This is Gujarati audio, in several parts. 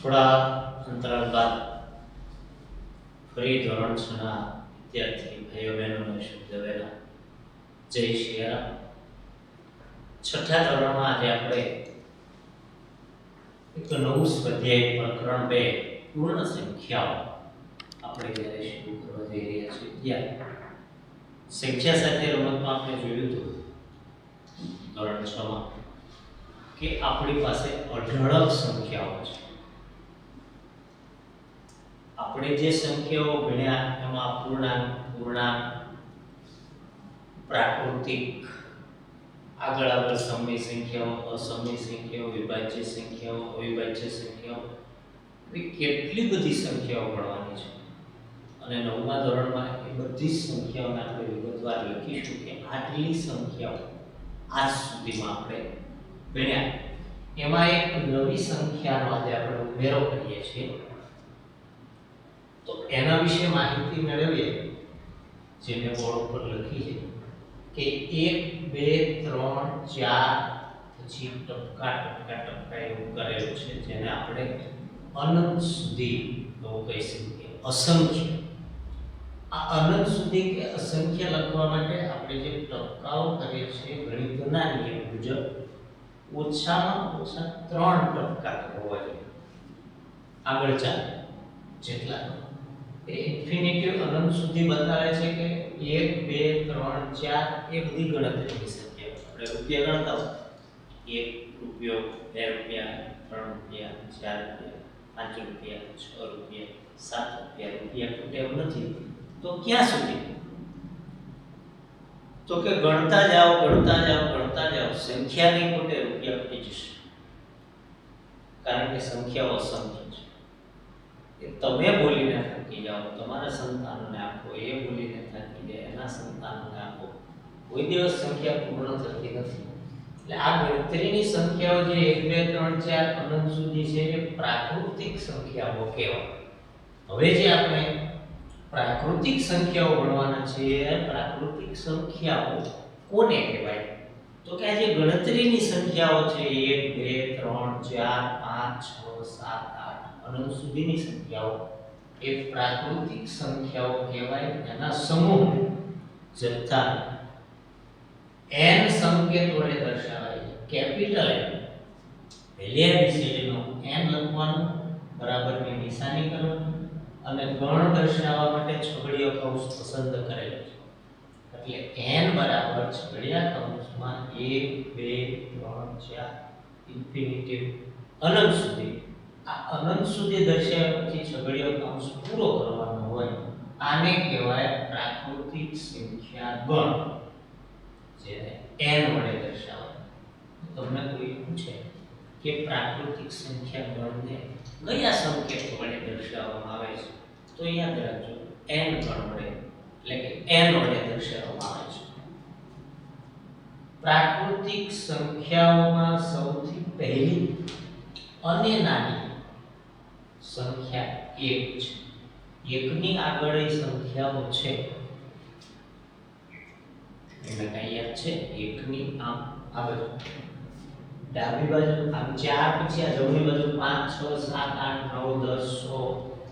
થોડા અંતરાલ બાદ ફરી ધોરણ 6 ના વિદ્યાર્થી ભાઈઓ બહેનોને શુભ સવેરા. જય શ્રી રામ. છઠ્ઠા ધોરણમાં આજે આપણે એક નવું સ્વાધ્યાય પ્રકરણ 2 પૂર્ણ સંખ્યાઓ આપણે જ્યારે શરૂ કરવા જઈ રહ્યા છીએ ત્યારે સંખ્યા સાથે રમતમાં આપણે જોયું હતું ધોરણ 6 માં કે આપણી પાસે અઢળક સંખ્યાઓ છે. આપણે જે સંખ્યાઓ ભણ્યા એમાં પૂર્ણાંક, પ્રાકૃતિક, આગળ સમય સંખ્યાઓ, અસમય સંખ્યાઓ, વિભાજ્ય સંખ્યાઓ, અવિભાજ્ય સંખ્યાઓ, એવી કેટલી બધી સંખ્યાઓ ભણવાની છે. અને 9મા ધોરણમાં એ બધી સંખ્યાઓને આપણે વિગતવાર લખીશું કે આટલી સંખ્યાઓ આજ સુધીમાં આપણે ભણ્યા. એમાં એક નવી સંખ્યાનો આજે આપણે ઉમેરો કરીએ છીએ. તો એના વિશે માહિતી મેળવીએ. જે મેં બોર્ડ ઉપર લખી છે કે 1 2 3 4 પછી ટપકા એવું કરેલું છે, જેને આપણે અનંત સુધી એવું કહી શકીએ. અસંખ્ય. આ અનંત સુધી કે અસંખ્ય લખવા માટે આપણે જે ટપકાઓ કરીએ છીએ ગણિતના નિયમ મુજબ ઓછામાં ઓછા 3 ટપકા હોવા જોઈએ. આગળ ચાલે જેટલા એ ઇન્ફિનિટિવ અનંત સુધી બતાવે છે કે 1 2 3 4 એ બધી ગણતરીની સંખ્યા. આપણે રૂપિયા ગણતા હોય 1 રૂપિયો, 2 રૂપિયા, 3 રૂપિયા, 4 રૂપિયા, 5 રૂપિયા, 6 રૂપિયા, 7 રૂપિયા ખૂટે એમ નથી. તો ક્યાં સુધી? તો કે ગણતા જાઓ સંખ્યા નહીં ખૂટે, રૂપિયા ખૂટી જશે. કારણ કે સંખ્યાઓ અસંખ્ય છે. તમે બોલીને થાકી જાઓ, તમારા સંતાનોને આપો, એ બોલીને થાકી જાય, એના સંતાનોને આપો. કોઈ દિવસ સંખ્યા પૂર્ણ થતી નથી. એટલે આ ગણતરીની સંખ્યાઓ જે 1 2 3 4 અનંત સુધી છે એ પ્રાકૃતિક સંખ્યાઓ કહેવાય. હવે જે આપણે પ્રાકૃતિક સંખ્યાઓ ભણવાના છે, પ્રાકૃતિક સંખ્યાઓ કોને કહેવાય? તો કે આ જે ગણતરીની સંખ્યાઓ છે 1 2 3 4 5 6 7 8 અનંત સુધીની સંખ્યાઓ એ પ્રાકૃતિક સંખ્યાઓ કહેવાય. એના સમૂહ જથ્થા n સંકેત વડે દર્શાવાય છે. કેપિટલ N પહેલી ABCD નો n લખવાનું, બરાબરની નિશાની કરવાની અને ગણ દર્શાવવા માટે છગડીયો કૌંસ પસંદ કરેલો છે. એટલે n બરાબર છગડીયા કૌંસમાં 1 2 3 4 ઇન્ફિનિટિવ અનંત સુધી. આ અનંત સુધી દર્શાવ્યા પછી છગડીયો કૌંસ પૂરો કરવાનો હોય. આને કહેવાય પ્રાકૃતિક સંખ્યા ગણ, જેને n વડે દર્શાવાય. તમને કોઈ પૂછે કે પ્રાકૃતિક સંખ્યા ગણને કયા સંકેત વડે દર્શાવવામાં આવે છે, તો યાદ રાખજો n ગણ વડે, એટલે કે n વડે દર્શાવવામાં આવે છે. પ્રાકૃતિક સંખ્યાઓમાં સૌથી પહેલી અને નાની સંખ્યા 1 છે. 1 ની આગળ સંખ્યાઓ છે એને કઈ યાદ છે? 1 ની આમ આગળ ડાબી બાજુ આમ 4, પછી આ જમણી બાજુ 5 6 7 8 9 10 100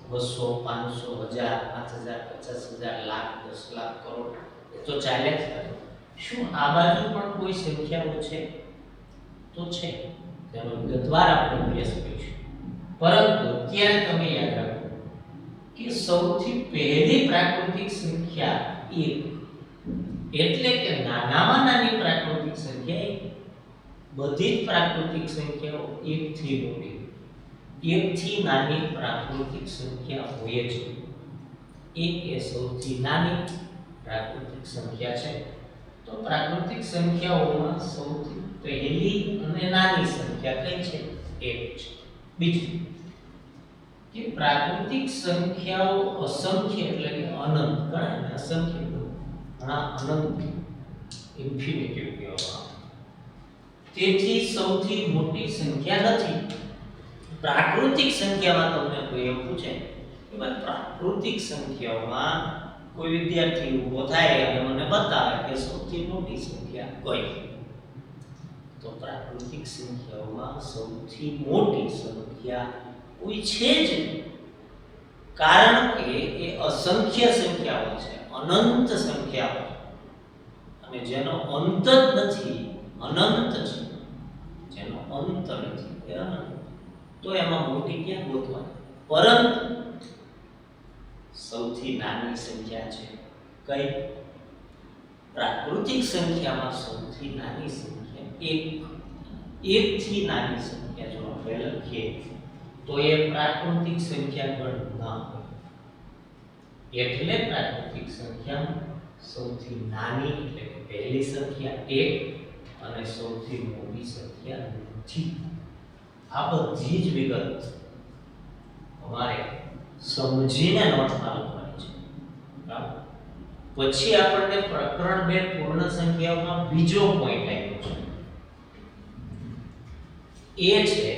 200 500 1000 5000 50,000 લાખ 10 લાખ કરોડ એ તો ચાલે જ. શું આ બાજુ પણ કોઈ સંખ્યાઓ છે? તો છે. તેનો વિગતવાર આપણે અભ્યાસ કરીશું. પરંતુ અત્યારે તમે યાદ રાખો કે સૌથી પહેલી પ્રાકૃતિક સંખ્યા 1, એટલે કે નાનામાં નાની પ્રાકૃતિક સંખ્યા 1. બધી જ પ્રાકૃતિક સંખ્યાઓ 1 થી મોટી, 1 થી નાની પ્રાકૃતિક સંખ્યા હોય છે. 1 એ સૌથી નાની પ્રાકૃતિક સંખ્યા છે. તો પ્રાકૃતિક સંખ્યાઓમાં સૌથી પહેલી અને નાની સંખ્યા કઈ છે? 1 છે. બીજું કે પ્રાકૃતિક સંખ્યાઓ અસંખ્ય, એટલે કે અનંત ગણાય. અસંખ્ય ઘણા અનંત ઇન્ફિનિટિવ કહેવામાં. તેથી સૌથી મોટી સંખ્યા નથી. પ્રાકૃતિક સંખ્યામાં તમને કોઈ એમ પૂછે કે ભાઈ પ્રાકૃતિક સંખ્યાઓમાં કોઈ વિદ્યાર્થી ઊભો થાય અને મને બતાવે કે સૌથી મોટી સંખ્યા કઈ, તો પ્રાકૃતિક સંખ્યાઓમાં સૌથી મોટી સંખ્યા કોઈ છે જ નહીં. કારણ કે એ અસંખ્ય સંખ્યાઓ છે, અનંત સંખ્યાઓ છે. અને જેનો અંત જ નથી, અનંત છે, જેનો અંત નથી એ અનંત. તો એમાં મોટી ક્યાં ગોતવાની? પરંતુ સૌથી નાની સંખ્યા છે કઈ? પ્રાકૃતિક સંખ્યામાં સૌથી નાની સંખ્યા એક. એકથી નાની સંખ્યા જો આપણે લખીએ તો એ પ્રાકૃતિક સંખ્યા ગણ ના હોય. એટલે પ્રાકૃતિક સંખ્યામાં સૌથી નાની એટલે કે પહેલી સંખ્યા એક અને સૌથી મોટી સંખ્યા નથી. આ બધી જ વિગત તમારે સમજીને નોટમાં લખવાની છે. બરાબર? પછી આપણને પ્રકરણ 2 પૂર્ણ સંખ્યાઓમાં બીજો પોઈન્ટ આવ્યો છે. એ છે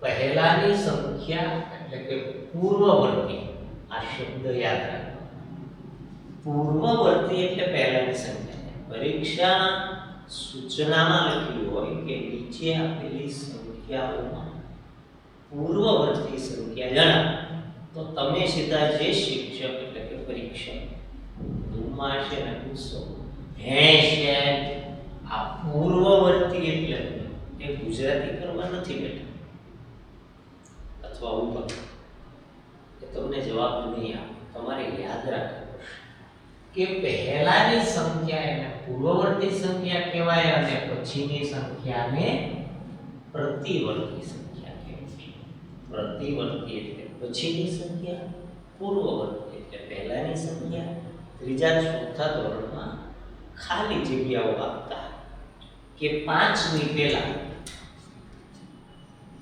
પહેલાની સંખ્યા એટલે કે પૂર્વવર્તી. આ શબ્દ યાદ રાખો. પૂર્વવર્તી એટલે પહેલાની સંખ્યા. પરીક્ષાના સૂચનામાં લખ્યું હોય કે નીચે આપેલી સંખ્યાઓમાં પૂર્વવર્તી સંખ્યા જણાવો, તો તમે સીધા જે શિક્ષક એટલે કે પરીક્ષક રૂમમાં હશે ને પૂછશો, હે સાહેબ આ પૂર્વવર્તી એટલે એ ગુજરાતી કરવા નથી બેઠા અથવા ઉપર, એ તમને જવાબ નહીં આપે. તમારે યાદ રાખવું કે પહેલાની સંખ્યા એને પૂર્વવર્તી સંખ્યા કહેવાય અને પછીની સંખ્યાને પ્રતિવર્તી સંખ્યા કહેવાય. પ્રતિવર્તી એટલે પછીની સંખ્યા, પૂર્વવર્તી એટલે પહેલાની સંખ્યા. ત્રીજા ચોથા ધોરણમાં ખાલી જગ્યાઓ આપતા કે 5 ની પહેલા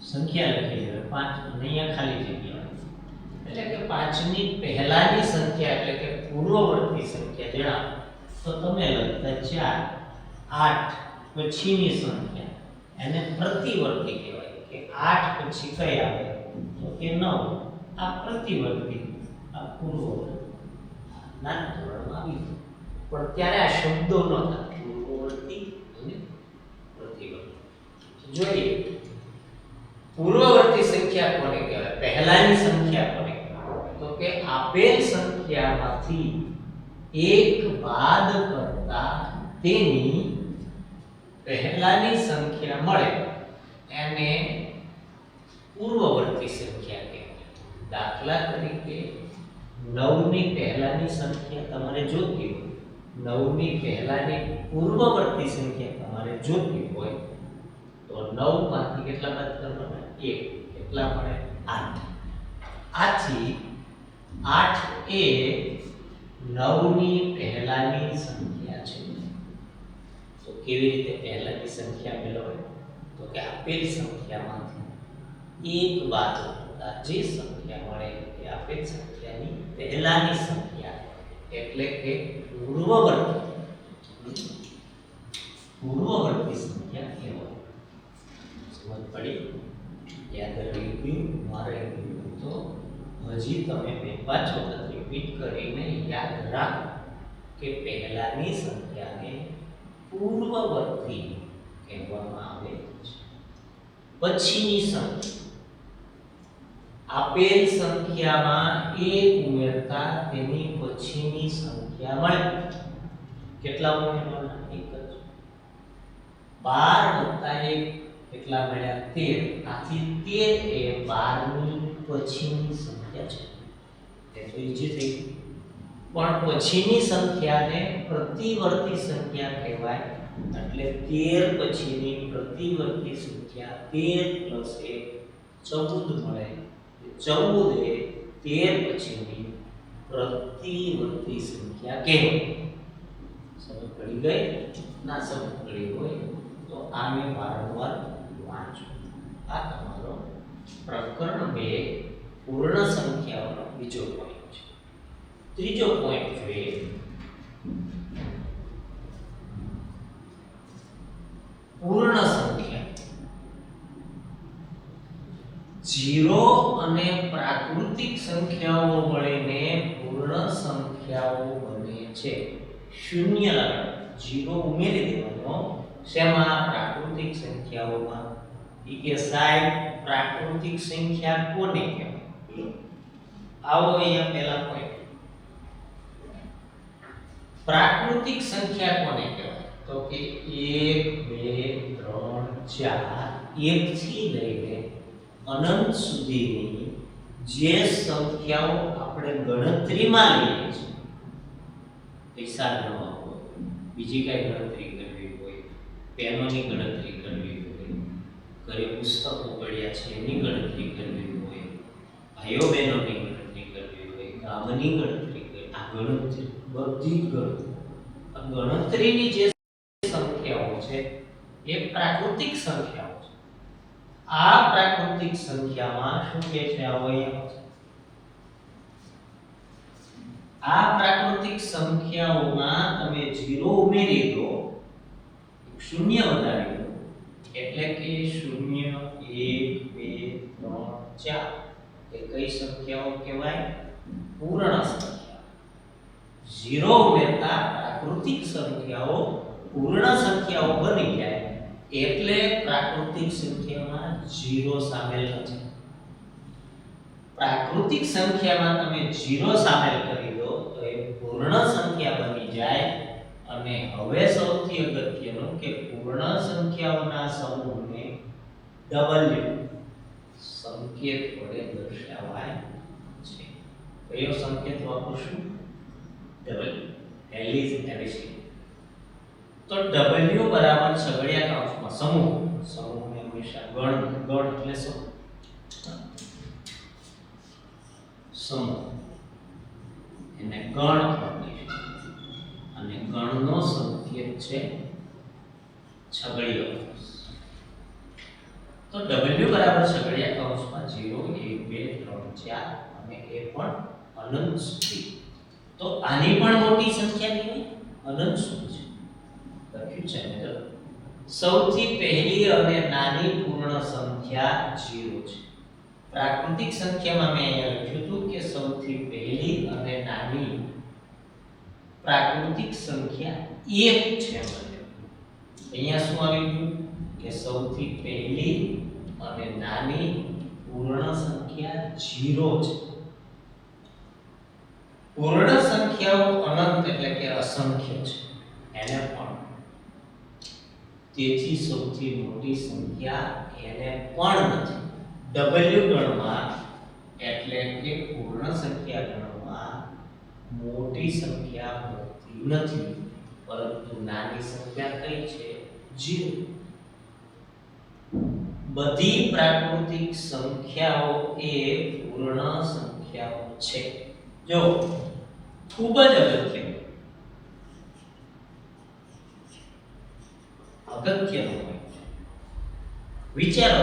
સંખ્યા લખી દે 5 અને અહીંયા ખાલી જગ્યા, એટલે કે 5 ની પહેલાની સંખ્યા એટલે કે પૂર્વવર્તી સંખ્યા જણાવો, તો તમે લખતા 4 8 પછીની સંખ્યા એને પ્રતિવર્તી કહેવાય કે 8 પછી કઈ આવે તો કે 9. આ પ્રતિવર્તી, આ પૂર્વવર્તી. નાના ધોરણમાં આવી પણ ત્યારે આ શબ્દો નહોતા, પૂર્વવર્તી અને પ્રતિવર્તી. જોઈએ પૂર્વવર્તી સંખ્યા કોને કહેવાય? પહેલાની સંખ્યા કોને કહેવાય? તો કે આપેલ સંખ્યામાંથી એક બાદ કરતા તેની પહેલાની સંખ્યા મળે એને પૂર્વવર્તી સંખ્યા કહેવાય. દાખલા તરીકે 9 ની પહેલાની સંખ્યા તમારે જોતી હોય, 9 ની પહેલાની પૂર્વવર્તી સંખ્યા તમારે જોતી હોય તો 9 માંથી કેટલા બાદ કરવાના? 1. કેટલા મળે? 8. આથી 8 એ 9 ની પહેલાની સંખ્યા છે. તો કેવી રીતે પહેલાની સંખ્યા મેળવે? તો કે આપેલ સંખ્યામાંથી એક બાદ કરતા જે સંખ્યા મળે એ આપેલ સંખ્યાની પહેલાની સંખ્યા એટલે કે પૂર્વવર્તી સંખ્યા કહેવાય. સમજ પડી? યાદ રહી ગયું? મારે તો હજી તમે 2-5 વખત રિપીટ કરીને યાદ રાખો કે પહેલાની સંખ્યાને પૂર્વવર્તી કહેવામાં આવે છે. પછીની સંખ્યા આપેલ સંખ્યામાં 1 ઉમેરતા તેની પછીની સંખ્યા મળે. કેટલા ઉમેરવાના? 1 જ. 12 + 1 કેટલા મળ્યા? 13. આથી 13 એ 12 ની પછીની સંખ્યા છે. એ તો ઈજી થઈ ગયું. પણ પછીની સંખ્યાને પ્રતિવર્તી સંખ્યા કહેવાય. એટલે 13 પછીની પ્રતિવર્તી સંખ્યા 13 + 1 14 મળે. 14 એ 13 પછીની પ્રતિવર્તી સંખ્યા કહેવાય. સમજ પડી ગઈ? ના સમજ પડી હોય તો આને વારંવાર વાંચો. આ તમારો પ્રકરણ 2 પૂર્ણ સંખ્યાઓનો બીજો પોઈન્ટ છે. ત્રીજો પોઈન્ટ જોઈએ પૂર્ણ સંખ્યા. 0 અને પ્રાકૃતિક સંખ્યાઓ મળીને પૂર્ણ સંખ્યાઓ બને છે. શૂન્ય લગાડો, 0 ઉમેરી દેવાનો. શેમાં? પ્રાકૃતિક સંખ્યાઓમાં. ઈ કે સાહેબ પ્રાકૃતિક સંખ્યા કોને કહેવાય? આવો અહીંયા પહેલા પોઈન્ટ. પ્રાકૃતિક સંખ્યા કોને કહેવાય? તો કે 1 2 3 4 1 થી લઈને અનંત સુધીની જે સંખ્યાઓ આપણે ગણતરીમાં લઈએ છીએ, પૈસા ગણવા હોય, બીજી કઈ ગણતરી કરવી હોય, પેનોની ગણતરી કરવી હોય, ઘરે પુસ્તકો પડ્યા છે એની ગણતરી કરવી હોય, ભાઈઓ બહેનોની ગણતરી કરવી હોય, ગામની ગણતરી કરવી, આ ગણતરી બધી ગણતરીની જે સંખ્યાઓ છે એ પ્રાકૃતિક સંખ્યાઓ છે. આ પ્રાકૃતિક સંખ્યામાં શું કહે છે? આ પ્રાકૃતિક સંખ્યાઓમાં તમે 0 ઉમેરી દો, શૂન્ય વધારી દો, એટલે કે 0 1 2 3 4 એ કઈ સંખ્યાઓ કહેવાય? પૂર્ણ સંખ્યા. 0 ઉમેરતા પ્રાકૃતિક સંખ્યાઓ પૂર્ણ સંખ્યાઓ બની જાય, એટલે પ્રાકૃતિક સંખ્યામાં 0 સામેલ નથી. પ્રાકૃતિક સંખ્યામાં તમે 0 સામેલ કરી દો તો એ પૂર્ણ સંખ્યા બની જાય. અને હવે સૌથી અગત્યનું કે પૂર્ણ સંખ્યાઓના સમૂહને W સંકેત વડે દર્શાવાય છે. કયો સંકેત વાપરશું? W. એલિઝ. તો W બરાબર છગડીયા કૌંસમાં સમૂહ. સમૂહને હંમેશા ગણ એટલે શું? સમૂહ. એને ગણ કહીશું. અને ગણનો સંકેત છે છગડીયો કૌંસ. તો W બરાબર છગડીયા કૌંસમાં 0 1 2 3 4 અને એ પણ અનંત સુધી. તો આની પણ મોટી સંખ્યા નહીં, અનંત સુધી છે. લખ્યું છે ને, સૌથી પહેલી અને નાની પૂર્ણ સંખ્યા 0 છે. પ્રાકૃતિક સંખ્યામાં મેં અહીંયા લખ્યું હતું કે સૌથી પહેલી અને નાની પ્રાકૃતિક સંખ્યા 1 છે. અહીંયા શું આવી ગયું કે સૌથી પહેલી અને નાની પૂર્ણ સંખ્યા 0 છે. પૂર્ણ સંખ્યાઓ અનંત એટલે કે અસંખ્ય છે, એને પણ. તેથી સૌથી મોટી સંખ્યા એને પણ નથી. W ગણમાં એટલે કે પૂર્ણ સંખ્યા ગણમાં મોટી સંખ્યા હોતી નથી, પરંતુ નાની સંખ્યા કઈ છે? 0. બધી પ્રાકૃતિક સંખ્યાઓ એ પૂર્ણ સંખ્યાઓ છે. જો ખૂબ જ અગત્યનું હોય. વિચારો,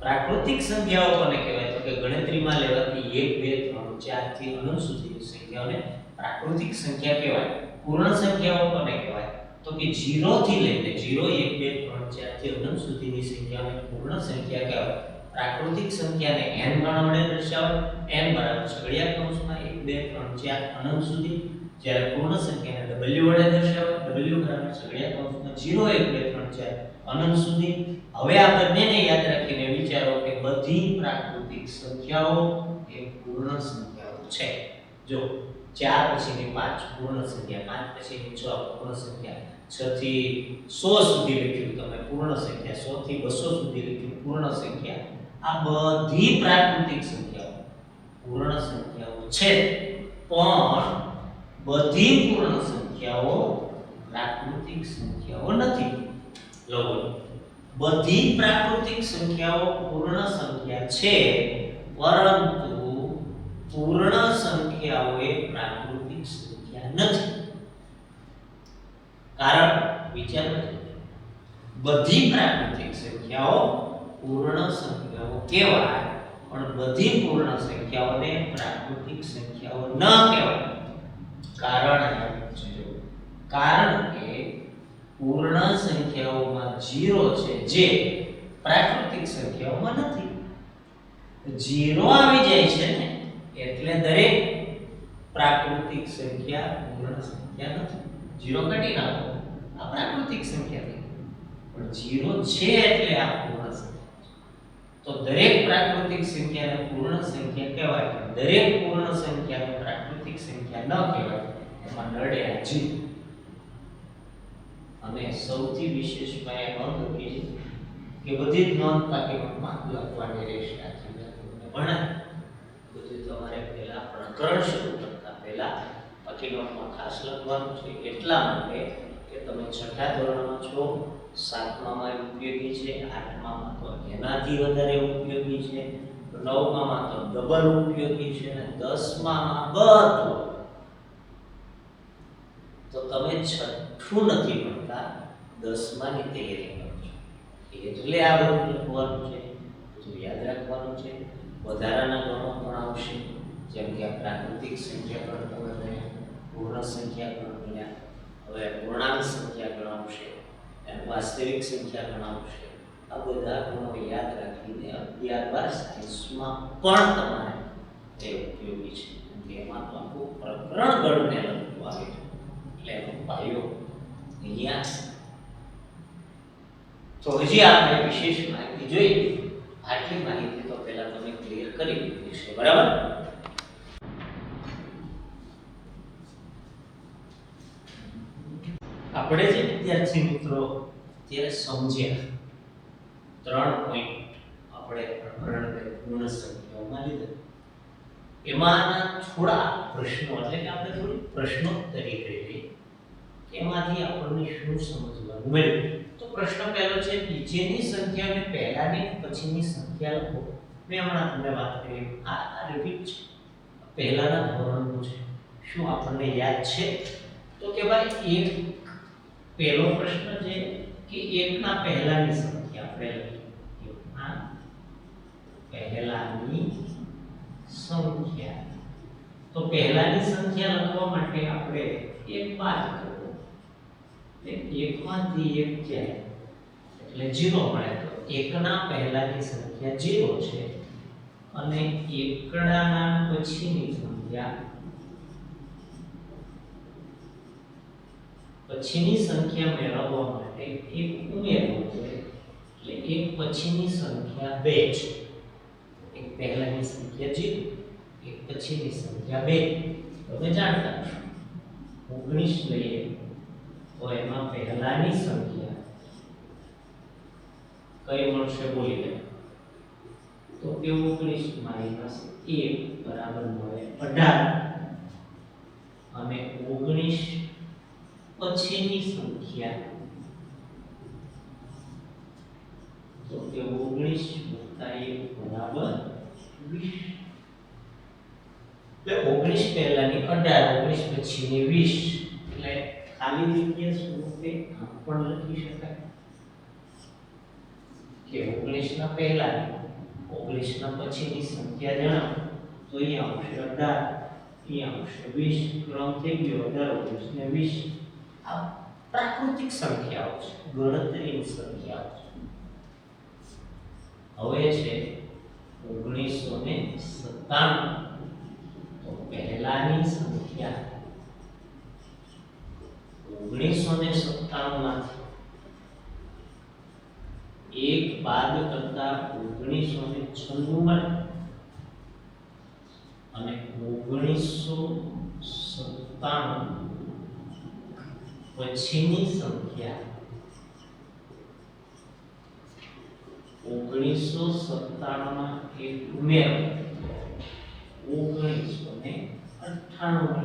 પ્રાકૃતિક સંખ્યાઓ કોને કહેવાય? તો કે ગણતરીમાં લેવાતી 1 2 3 4 થી અનંત સુધીની સંખ્યાઓને પ્રાકૃતિક સંખ્યા કહેવાય. પૂર્ણ સંખ્યાઓ કોને કહેવાય? તો કે 0 થી લઈને 0 1 2 3 4 થી અનંત સુધીની સંખ્યાઓને પૂર્ણ સંખ્યા કહેવાય. પ્રાકૃતિક સંખ્યાને n ગણ વડે દર્શાવાય. n બરાબર છગડીયા કૌંસમાં 1 2 3 4 અનંત સુધી. જ્યારે પૂર્ણ સંખ્યાને w વડે દર્શાવાય. w બરાબર છગડીયા કૌંસમાં 0 1 2 3 4 અનંત સુધી. હવે આ બંનેને યાદ રાખીને વિચારો કે બધી પ્રાકૃતિક સંખ્યાઓ એ પૂર્ણ સંખ્યાઓ છે. જો 4 પછીની 5 પૂર્ણ સંખ્યા, 5 પછીની 6 પૂર્ણ સંખ્યા, 6 થી 100 સુધી લખ્યું તમે પૂર્ણ સંખ્યા, 100 થી 200 સુધી લખ્યું પૂર્ણ સંખ્યા. આ બધી પ્રાકૃતિક સંખ્યાઓ પૂર્ણ સંખ્યાઓ છે, પણ બધી પૂર્ણ સંખ્યાઓ પ્રાકૃતિક સંખ્યાઓ નથી. લો, બધી પ્રાકૃતિક સંખ્યાઓ પૂર્ણ સંખ્યા છે, પરંતુ પૂર્ણ સંખ્યાઓ એ પ્રાકૃતિક સંખ્યા નથી. કારણ વિચારો, બધી પ્રાકૃતિક સંખ્યાઓ પૂર્ણ સંખ્યાઓ કહેવાય, પણ બધી પૂર્ણ સંખ્યાઓને પ્રાકૃતિક સંખ્યાઓ ન કહેવાય. કારણ કે પૂર્ણ સંખ્યાઓમાં 0 છે, જે પ્રાકૃતિક સંખ્યાઓમાં નથી. 0 આવી જાય છે ને, એટલે દરેક પ્રાકૃતિક સંખ્યા પૂર્ણ સંખ્યા નથી. 0 કાઢી નાખો, આ પ્રાકૃતિક સંખ્યા થઈ. પણ 0 છે એટલે આ પૂર્ણ સંખ્યા. તો દરેક પ્રાકૃતિક સંખ્યાને પૂર્ણ સંખ્યા કહેવાય, પણ દરેક પૂર્ણ સંખ્યાને પ્રાકૃતિક સંખ્યા ન કહેવાય. એમાં નડે આ જીવ. અને સૌથી વિશેષમાં એ નોંધ રાખી કે બધી જ નોંધ પાઠ્યક્રમમાં લખવાની રહેશે. આ તમને ભણાય બધું તમારે પહેલા પ્રકરણ શરૂ કરતા પહેલા પાઠ્યક્રમમાં ખાસ લખવાનું છે, એટલા માટે કે તમે છઠ્ઠા ધોરણમાં છો, સાતમામાં ઉપયોગી છે, આઠમામાં તો એનાથી વધારે ઉપયોગી છે, નવમામાં તો ડબલ ઉપયોગી છે, અને દસમામાં બધું. તો તમે છઠ્ઠું નથી ભણતા, દસમાની તૈયારી કરો છો, એટલે આ બધું લખવાનું છે, બધું યાદ રાખવાનું છે. વધારાના ગણો પણ આવશે, જેમ કે પ્રાકૃતિક સંખ્યા ગણ તમે ભણ્યા, પૂર્ણ સંખ્યા ગણ ભણ્યા, હવે પૂર્ણાંક સંખ્યા ગણ આવશે, અને વાસ્તવિક સંખ્યા ગણ આવશે. આ બધા ગણો યાદ રાખીને 11-12 સાયન્સમાં પણ તમારે તે ઉપયોગી છે, કેમ કે એમાં તો આખું પ્રકરણ ગણને લખવું આવે છે, એટલે એનો પાયો અહીંયા. તો હજી આપણે વિશેષ માહિતી જોઈએ. આટલી માહિતી તો પહેલા તમે ક્લિયર કરી દીધી છે, બરાબર? આપણે જે વિદ્યાર્થી મિત્રો અત્યારે સમજ્યા 3 પોઈન્ટ આપણે પ્રકરણ પૂર્ણ સંખ્યાઓમાં લીધા, એમાંના થોડા પ્રશ્નો, એટલે કે આપણે થોડી પ્રશ્નોત્તરી કરી, એમાંથી આપણને શું સમજવાનું મળ્યું. તો પ્રશ્ન પહેલો છે, નીચેની સંખ્યાને પહેલાની પછીની સંખ્યા લખો. મેં હમણાં તમને વાત કરી, આ રિપીટ છે, પહેલાના ધોરણનું છે. શું આપણને યાદ છે? તો કે ભાઈ એક પહેલો પ્રશ્ન છે કે એકના પહેલાની સંખ્યા આપણે લખીએ. એકના પહેલાની સંખ્યા. તો પહેલાની સંખ્યા લખવા માટે આપણે એક બાદ કરવો, એટલે એકમાંથી એક જાય એટલે 0 મળે. તો એકના પહેલાની સંખ્યા 0 છે, અને એકડાના પછીની સંખ્યા મેળવવા માટે એક ઉમેરવું જોઈએ, એટલે એક પછીની સંખ્યા 2 છે. એક પહેલાની સંખ્યા 0, એક પછીની સંખ્યા 2. તમે જાણતા છો 19 લઈએ તો એમાં પહેલાની સંખ્યા કઈ મળશે બોલી લે. તો કે 19 માઈનસ 1 બરાબર મળે 18, અને 19 પછીની સંખ્યા તો કે 19 વત્તા 1 બરાબર 20. એટલે 19 પહેલાની 18, 19 પછીની 20. એટલે ખાલી જગ્યા સ્વરૂપે આમ પણ લખી શકાય કે 19 ના પહેલાની 19 ના પછીની સંખ્યા જણાવો. તો અહીંયા આવશે 18, અહીંયા આવશે 20, ક્રમ થઈ ગયો 18, 19 ને 20. આ પ્રાકૃતિક સંખ્યાઓ છે, ગણતરીની સંખ્યાઓ છે. હવે છે 1997. તો પહેલાની સંખ્યા 1997 માંથી 1 બાદ કરતા 1996 મળે, અને 1997 પછીની સંખ્યા 1997 માં એક ઉમેરો 1998 મળે.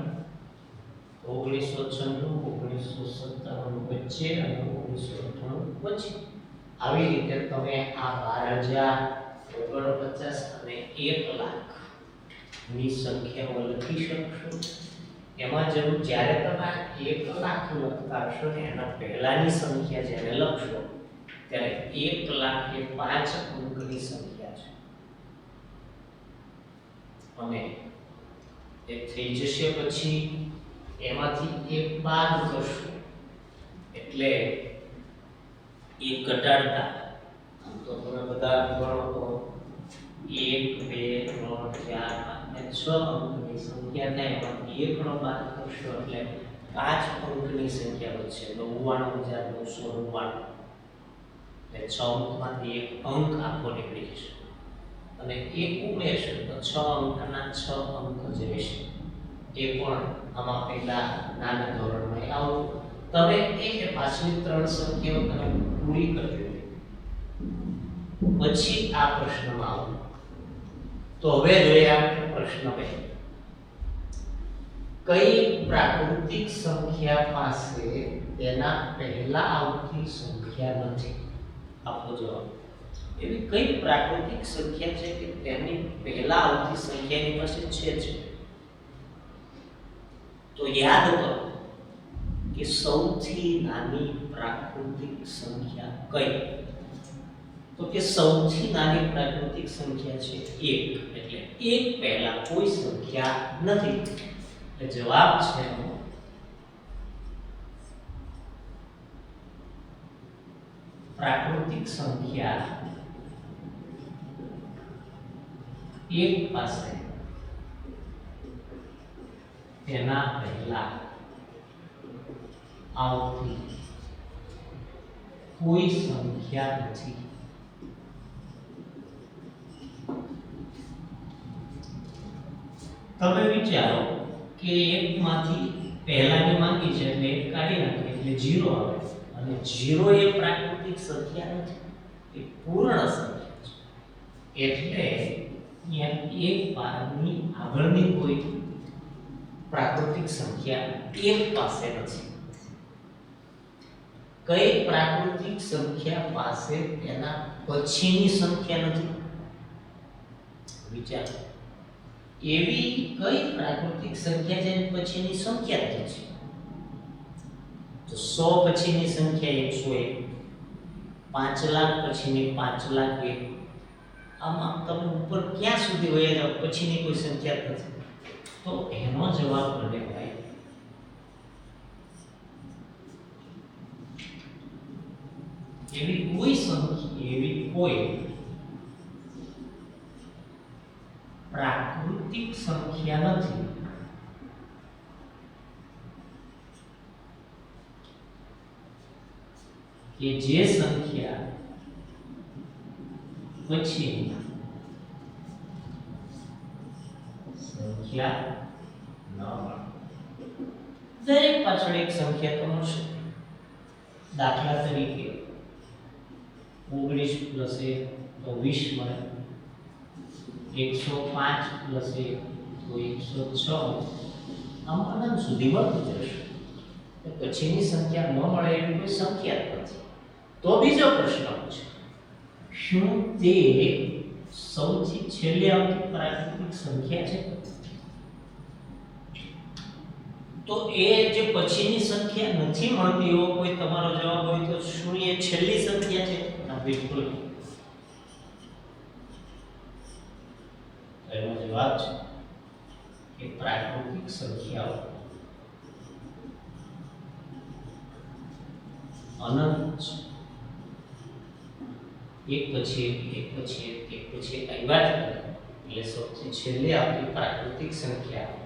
1996 1997 વચ્ચે અને 1998 વચ્ચે. આવી રીતે તમે આ 12,049 અને 1 લાખ ની સંખ્યાઓ લખી શકશો. એમાં જરૂર જ્યારે તમે 1 લાખ લખતા હશો ને એના પહેલાની સંખ્યા જ્યારે લખશો ત્યારે 1 લાખ એ 5 અંકની સંખ્યા છે, અને એ થઈ જશે પછી એમાંથી 1 બાદ કરશું એટલે એક ઘટાડતા. આમ તો તમે બધા ગણો તો 1 2 3 4 5 6 અંકની સંખ્યા થાય, એમાંથી 1 નો બાદ કરશો એટલે 5 અંકની સંખ્યા બચશે, 99,999. એટલે 6 અંકમાંથી 1 અંક આખો નીકળી જશે. અને 1 ઉમેરશો તો 6 અંકના 6 અંક જ રહેશે. એ પણ આમાં પહેલા નાના ધોરણમાં આવું તમે એ પાછલી 3 સંખ્યાઓ તમે પૂરી કરજો પછી આ પ્રશ્નમાં આવો. તો હવે જોઈએ આપણે પ્રશ્ન 2. કઈ પ્રાકૃતિક સંખ્યા પાસે તેના પહેલા આવતી સંખ્યા નથી? આપો જવાબ. એવી કઈ પ્રાકૃતિક સંખ્યા છે કે તેની પહેલા આવતી સંખ્યાની પાસે છે? તો યાદ કરો કે સૌથી નાની પ્રાકૃતિક સંખ્યા કઈ? તો કે સૌથી નાની પ્રાકૃતિક સંખ્યા છે 1. એટલે 1 પહેલા કોઈ સંખ્યા નથી. એટલે જવાબ છે પ્રાકૃતિક સંખ્યા 1 પાસે તેના પહેલા આવતી કોઈ સંખ્યા નથી. તમે વિચારો કે 1 માંથી પહેલાની માંગી છે એટલે 1 કાઢી નાખીએ એટલે 0 આવે અને 0 એ પ્રાકૃતિક સંખ્યા નથી, એ પૂર્ણ સંખ્યા છે. એટલે અહીંયા 1 પારની આગળની કોઈ પ્રાકૃતિક સંખ્યા 1 પાસે નથી. કઈ પ્રાકૃતિક સંખ્યા પાસે તેના પછીની સંખ્યા નથી? વિચારો. એવી કઈ પ્રાકૃતિક સંખ્યા છે પછીની સંખ્યા જ છે? તો 100 પછીની સંખ્યા 101, 5 લાખ પછીની 5 લાખ 1. આમાં તમે ઉપર ક્યાં સુધી વયા જાવ પછીની કોઈ સંખ્યા જ નથી. તો એનો જવાબ મને ભાઈ એવી કોઈ સંખ્યા, એવી કોઈ પ્રાકૃતિક સંખ્યા નથી કે જે સંખ્યા પછી સંખ્યા ન મળે. દરેક પાછળ એક સંખ્યા તો મળશે. દાખલા તરીકે 19 + 1 તો 20 મળે, 105 + 1 તો 106. આમ અનંત સુધી મળતું જશે. પછીની સંખ્યા ન મળે એવી કોઈ સંખ્યા જ નથી. તો બીજો પ્રશ્ન છે, શું તે સૌથી છેલ્લે આવતી પ્રાકૃતિક સંખ્યા છે? તો એ જે પછીની સંખ્યા નથી મળતી એવો કોઈ તમારો જવાબ હોય તો શું એ છેલ્લી સંખ્યા છે? ના, બિલકુલ. એનો જવાબ છે કે પ્રાકૃતિક સંખ્યાઓ અનંત એક પછી એક પછી એક પછી એક આવ્યા જ કરે. એટલે સૌથી છેલ્લે આવતી પ્રાકૃતિક સંખ્યા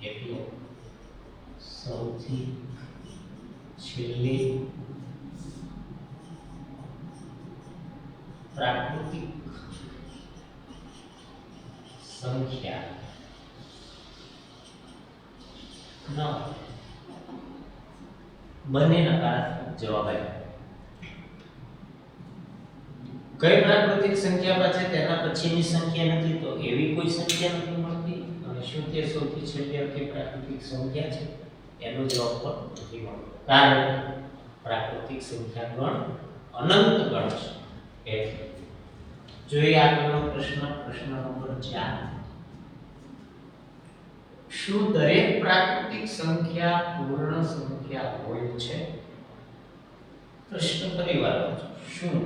એટલે સૌથી છેલ્લી પ્રાકૃતિક સંખ્યા ન બંને નકારાત્મક જવાબ આવ્યો. કઈ પ્રાકૃતિક સંખ્યા પાસે તેના પછીની સંખ્યા નથી? તો એવી કોઈ સંખ્યા નથી મળતી. અને શું તે સૌથી છેલ્લી આવતી પ્રાકૃતિક સંખ્યા છે? એનો જવાબ પણ નથી મળતો. કારણ પ્રાકૃતિક સંખ્યા ગણ અનંત ગણ છે. એટલે જોઈએ આગળનો પ્રશ્ન, પ્રશ્ન નંબર 4. શું દરેક પ્રાકૃતિક સંખ્યા પૂર્ણ સંખ્યા હોય છે? પ્રશ્ન ફરીવાર વાંચો. શું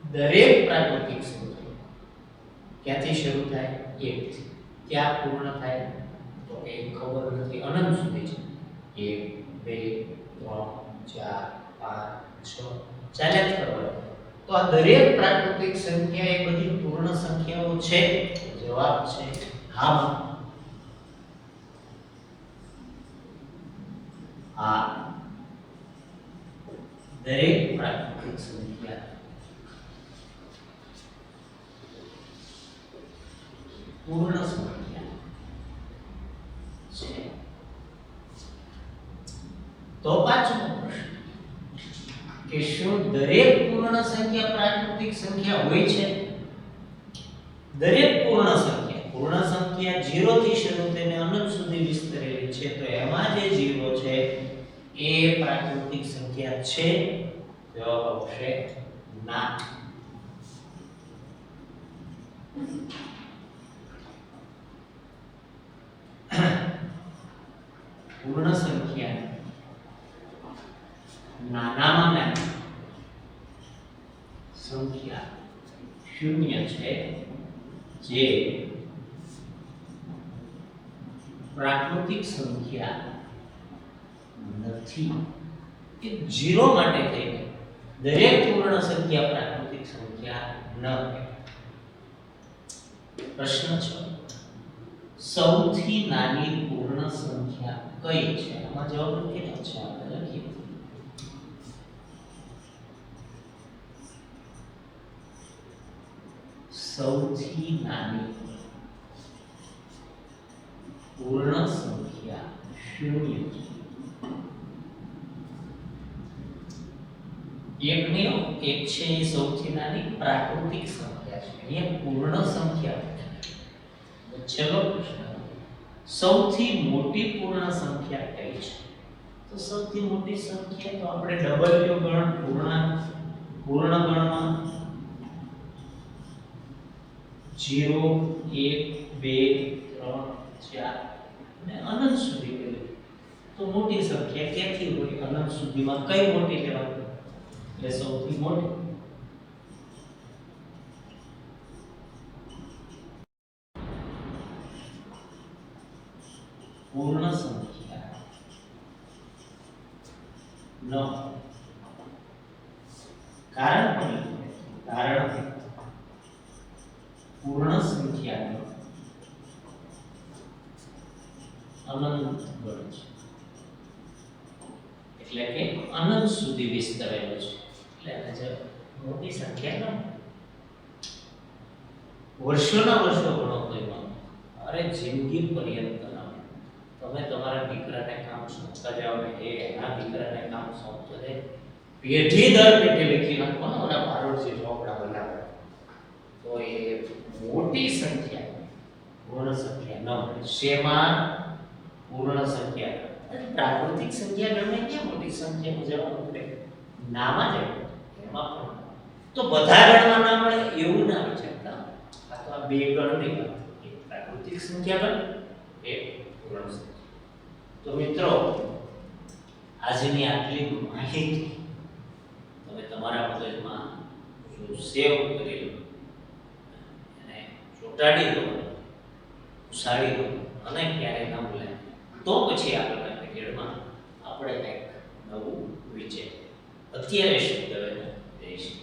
દરેક પ્રાકૃતિક સંખ્યા ક્યાંથી શરૂ થાય? 1 થી. ક્યાં પૂર્ણ થાય? તો એ ખબર નથી, અનંત સુધી છે. 1 2 3 4 5 6 ચાલ્યા જ કરવાનું. તો આ દરેક પ્રાકૃતિક સંખ્યા એ બધી પૂર્ણ સંખ્યાઓ છે? જવાબ છે હા. આ દરેક પ્રાકૃતિક સંખ્યા પૂર્ણ સંખ્યા છે. તો પાંચમો પ્રશ્ન કે શું દરેક પૂર્ણ સંખ્યા પ્રાકૃતિક સંખ્યા હોય છે? દરેક પૂર્ણ સંખ્યા 0 થી શરૂ થઈને અનંત સુધી વિસ્તરેલી છે, તો એમાં જે 0 છે એ પ્રાકૃતિક સંખ્યા છે? જવાબ આવશે ના. પૂર્ણ સંખ્યા નાનામાં નાની સંખ્યા 0 છે જે પ્રાકૃતિક સંખ્યા નથી. એ 0 માટે થઈને દરેક પૂર્ણ સંખ્યા પ્રાકૃતિક સંખ્યા ન કહેવાય. પ્રશ્ન 6 સૌથી નાની પૂર્ણ સંખ્યા કઈ છે? આમાં જવાબ લખેલો છે, આપણે લખીએ. સૌથી નાની પૂર્ણ સંખ્યા 0 છે. એક નહીં, એક છે એ સૌથી નાની પ્રાકૃતિક સંખ્યા છે. અહીંયા પૂર્ણ સંખ્યા છેલ્લો પ્રશ્ન સૌથી મોટી પૂર્ણ સંખ્યા કઈ છે? તો સૌથી મોટી સંખ્યા તો આપણે ડબલ્યુ ગણ પૂર્ણ ગણમાં 0 1 2 3 4 અને અનંત સુધી ગયું. તો મોટી સંખ્યા ક્યાંથી હોય? અનંત સુધીમાં કઈ મોટી લેવાની? એટલે સૌથી મોટી. પૂર્ણ સંખ્યા ન. કારણ પૂર્ણ સંખ્યાનો અનંત ગણ છે, એટલે કે અનંત સુધી વિસ્તરેલો છે. એટલે મોટી સંખ્યા ન. વર્ષોના વર્ષો ગણો કોઈમાં, અરે જિંદગી પર્યંત ના. તમે તમારા દીકરાને કામ સોંપતા જાઓ ને એ એના દીકરાને કામ સોંપતો જાય, પેઢી દર પેઢી લખી નાખો ને. ઓલા ભારતજી ચોપડા બનાવે તો એ મોટી સંખ્યા પૂર્ણ સંખ્યા ન મળે. શેમાં? પૂર્ણ સંખ્યા. પ્રાકૃતિક સંખ્યા ગમે ત્યાં મોટી સંખ્યામાં જવાનું પડે, નામાં જ એમાં પણ. તો બધા ગણમાં ના મળે એવું ના વિચારતા. આ તો આ બે ગણની વાત. એક પ્રાકૃતિક સંખ્યા ગણ, એક પૂર્ણ સંખ્યા. તો મિત્રો, આજની આટલી માહિતી તમે તમારા મગજમાં જો સેવ કરી લો અને ચોટાડી દો, ઉસાડી દો અને ક્યારેય ના ભૂલાય, તો પછી આગળના પીરિયડમાં આપણે કંઈક નવું વિચારીએ. અત્યારે શું કહેવાય જઈશું.